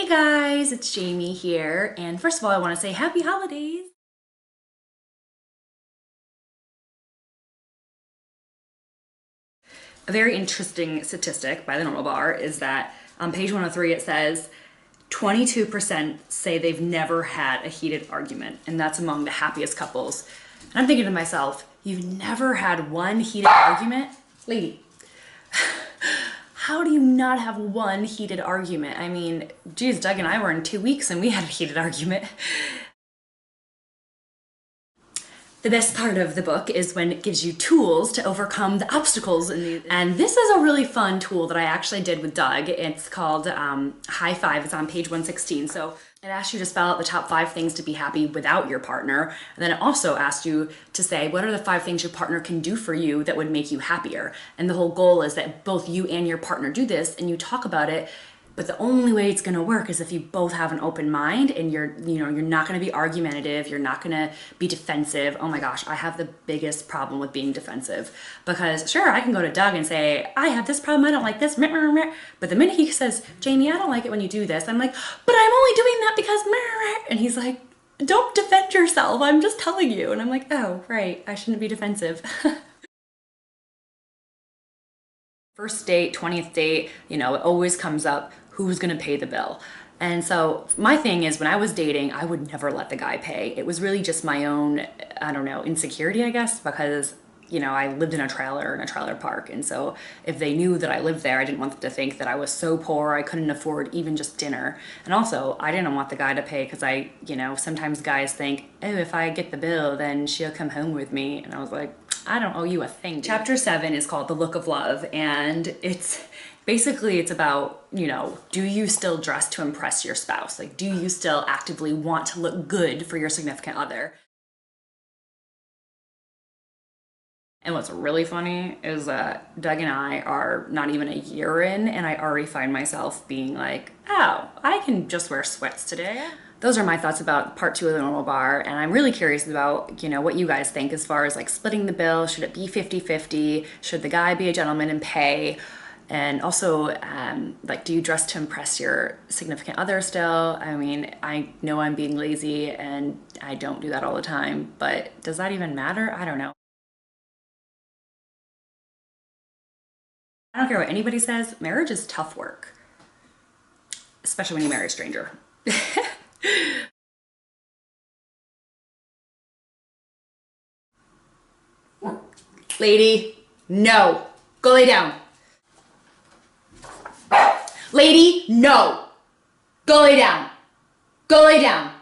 Hey guys, it's Jamie here, and first of all I want to say happy holidays! A very interesting statistic by the Normal Bar is that on page 103 it says 22% say they've never had a heated argument, and that's among the happiest couples. And I'm thinking to myself, you've never had one heated argument? Lady, how do you not have one heated argument? I mean, geez, Doug and I were in 2 weeks and we had a heated argument. The best part of the book is when it gives you tools to overcome the obstacles and this is a really fun tool that I actually did with Doug. It's called High Five. It's on page 116. So it asks you to spell out the top 5 things to be happy without your partner. And then it also asks you to say, what are the 5 things your partner can do for you that would make you happier? And the whole goal is that both you and your partner do this and you talk about it. But the only way it's gonna work is if you both have an open mind and you're not gonna be argumentative, you're not gonna be defensive. Oh my gosh, I have the biggest problem with being defensive because sure, I can go to Doug and say, I have this problem, I don't like this, but the minute he says, Jamie, I don't like it when you do this, I'm like, but I'm only doing that because, and he's like, don't defend yourself, I'm just telling you. And I'm like, oh, right, I shouldn't be defensive. First date, 20th date, it always comes up, who's gonna pay the bill? And so my thing is when I was dating, I would never let the guy pay. It was really just my own, I don't know, insecurity, I guess, because I lived in a trailer park. And so if they knew that I lived there, I didn't want them to think that I was so poor I couldn't afford even just dinner. And also I didn't want the guy to pay because sometimes guys think, oh, if I get the bill, then she'll come home with me. And I was like, I don't owe you a thing. Chapter 7 is called The Look of Love, and it's about, do you still dress to impress your spouse? Like, do you still actively want to look good for your significant other? And what's really funny is that Doug and I are not even a year in, and I already find myself being like, oh, I can just wear sweats today. Those are my thoughts about part 2 of the Normal Bar, and I'm really curious about, what you guys think as far as like splitting the bill. Should it be 50-50? Should the guy be a gentleman and pay? And also, do you dress to impress your significant other still? I mean, I know I'm being lazy and I don't do that all the time, but does that even matter? I don't know. I don't care what anybody says, marriage is tough work, especially when you marry a stranger. Lady, no. Go lay down. Lady, no. Go lay down. Go lay down.